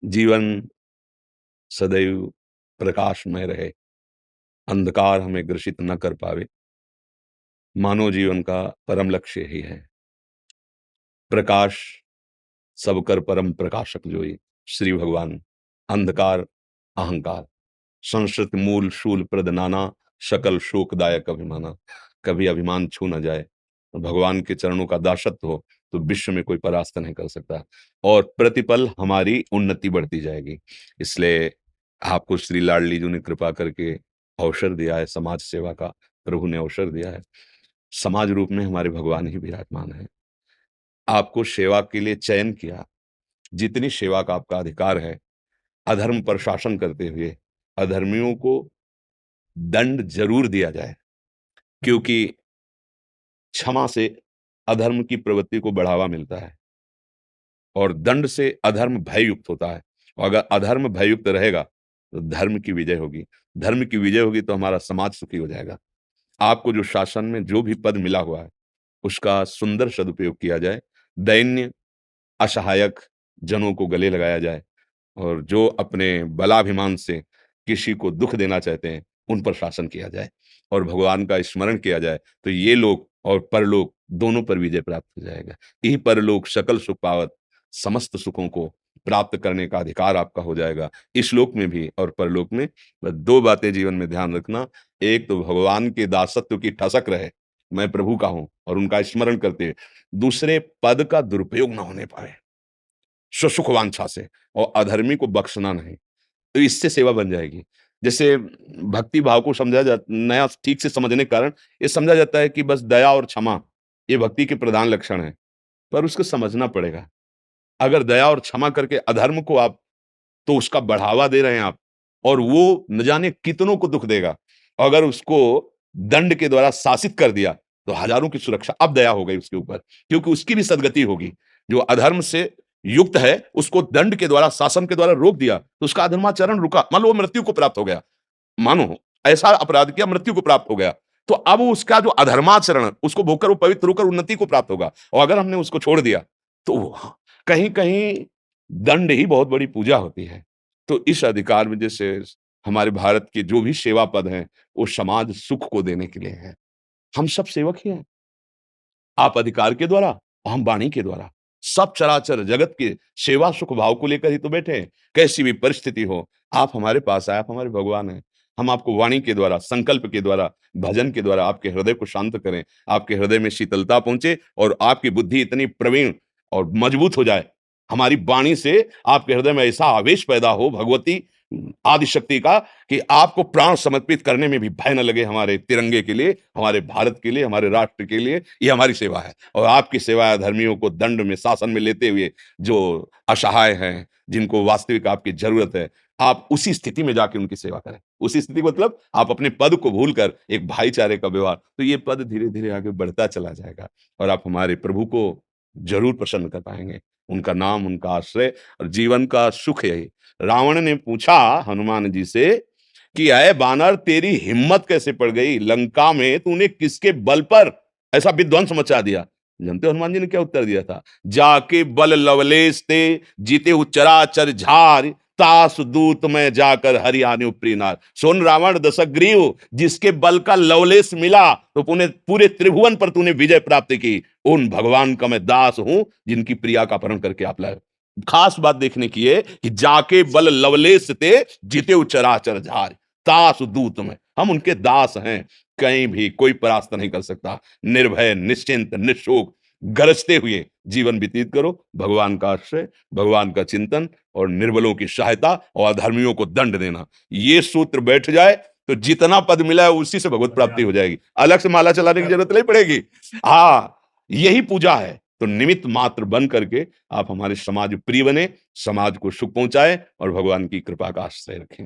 जीवन सदैव प्रकाशमय रहे, अंधकार हमें ग्रसित न कर पावे, मानव जीवन का परम लक्ष्य यही है। प्रकाश सब कर परम प्रकाशक जोई, श्री भगवान। अंधकार अहंकार, संस्कृत मूल शूल प्रद नाना, सकल शोकदायक अभिमाना। कभी अभिमान छू न जाए, भगवान के चरणों का दासत्व हो तो विश्व में कोई परास्त नहीं कर सकता, और प्रतिपल हमारी उन्नति बढ़ती जाएगी। इसलिए आपको श्री लाडली जी ने कृपा करके अवसर दिया है, समाज सेवा का प्रभु ने अवसर दिया है। समाज रूप में हमारे भगवान ही विराजमान है। आपको सेवा के लिए चयन किया, जितनी सेवा का आपका अधिकार है, अधर्म पर शासन करते हुए अधर्मियों को दंड जरूर दिया जाए, क्योंकि क्षमा से अधर्म की प्रवृत्ति को बढ़ावा मिलता है और दंड से अधर्म भययुक्त होता है। और अगर अधर्म भययुक्त रहेगा तो धर्म की विजय होगी, धर्म की विजय होगी तो हमारा समाज सुखी हो जाएगा। आपको जो शासन में जो भी पद मिला हुआ है उसका सुंदर सदुपयोग किया जाए, दैन्य असहायक जनों को गले लगाया जाए, और जो अपने बलाभिमान से किसी को दुख देना चाहते हैं उन पर शासन किया जाए और भगवान का स्मरण किया जाए, तो ये लोक और परलोक दोनों पर विजय प्राप्त हो जाएगा। यही परलोक सकल सुख पावत, समस्त सुखों को प्राप्त करने का अधिकार आपका हो जाएगा, इस लोक में भी और परलोक में। बस दो बातें जीवन में ध्यान रखना, एक तो भगवान के दासत्व की ठसक रहे, मैं प्रभु का हूं, और उनका स्मरण करते हुए। दूसरे, पद का दुरुपयोग ना होने पाए स्वसुख वांछा से, और अधर्मी को बख्शना नहीं, तो इससे सेवा बन जाएगी। जैसे भक्ति भाव को समझा जा नया ठीक से समझने के कारण ये समझा जाता है कि बस दया और क्षमा ये भक्ति के प्रधान लक्षण हैं, पर उसको समझना पड़ेगा। अगर दया और क्षमा करके अधर्म को आप, तो उसका बढ़ावा दे रहे हैं आप, और वो न जाने कितनों को दुख देगा। अगर उसको दंड के द्वारा शासित कर दिया तो हजारों की सुरक्षा, अब दया हो गई उसके ऊपर, क्योंकि उसकी भी सदगति होगी। जो अधर्म से युक्त है उसको दंड के द्वारा, शासन के द्वारा रोक दिया तो उसका अधर्माचरण रुका। मान लो वो मृत्यु को प्राप्त हो गया, मानो ऐसा अपराध किया मृत्यु को प्राप्त हो गया, तो अब उसका जो अधर्माचरण उसको भोगकर वो पवित्र होकर उन्नति को प्राप्त होगा। और अगर हमने उसको छोड़ दिया तो कहीं कहीं दंड ही बहुत बड़ी पूजा होती है। तो इस अधिकार में जैसे हमारे भारत के जो भी सेवा पद हैं वो समाज सुख को देने के लिए है। हम सब सेवक ही हैं, आप अधिकार के द्वारा और हम वाणी के द्वारा। सब चराचर जगत के सेवा सुख भाव को लेकर ही तो बैठे हैं। कैसी भी परिस्थिति हो, आप हमारे पास आए, आप हमारे भगवान हैं। हम आपको वाणी के द्वारा, संकल्प के द्वारा, भजन के द्वारा आपके हृदय को शांत करें, आपके हृदय में शीतलता पहुंचे और आपकी बुद्धि इतनी प्रवीण और मजबूत हो जाए, हमारी वाणी से आपके हृदय में ऐसा आवेश पैदा हो भगवती आदि शक्ति का, कि आपको प्राण समर्पित करने में भी भय न लगे। हमारे तिरंगे के लिए, हमारे भारत के लिए, हमारे राष्ट्र के लिए ये हमारी सेवा है। और आपकी सेवा है धर्मियों को दंड में, शासन में लेते हुए, जो असहाय हैं, जिनको वास्तविक आपकी जरूरत है, आप उसी स्थिति में जाके उनकी सेवा करें। उसी स्थिति मतलब आप अपने पद को भूलकर एक भाईचारे का व्यवहार, तो ये पद धीरे धीरे आगे बढ़ता चला जाएगा और आप हमारे प्रभु को जरूर प्रसन्न कर पाएंगे। उनका नाम, उनका आश्रय और जीवन का सुख यही। रावण ने पूछा हनुमान जी से कि अय बानर, तेरी हिम्मत कैसे पड़ गई? लंका में तूने किसके बल पर ऐसा विध्वंस मचा दिया? जानते हो हनुमान जी ने क्या उत्तर दिया था? जाके बल लवलेश ते, जीते चराचर झार, तास दूत में जाकर हरियाणु प्रीनार। सुन रावण दशग्रीव, जिसके बल का लवलेश मिला तो पूरे पूरे त्रिभुवन पर तूने विजय प्राप्त की, उन भगवान का मैं दास हूं जिनकी प्रिया का अपहरण करके आप लाए। खास बात देखने की है कि जाके बल लवलेश ते, जीते चराचर झार, तास दूत में, हम उनके दास हैं, कहीं भी कोई परास्त नहीं कर सकता। निर्भय, निश्चिंत, निशोक, गरजते हुए जीवन व्यतीत करो, भगवान का आश्रय, भगवान का चिंतन और निर्बलों की सहायता और अधर्मियों को दंड देना, ये सूत्र बैठ जाए तो जितना पद मिला है उसी से भगवत प्राप्ति हो जाएगी। अलग से माला चलाने की जरूरत नहीं पड़ेगी। हाँ, यही पूजा है। तो निमित्त मात्र बन करके आप हमारे समाज प्रिय बने, समाज को सुख पहुंचाए और भगवान की कृपा का आश्रय रखें।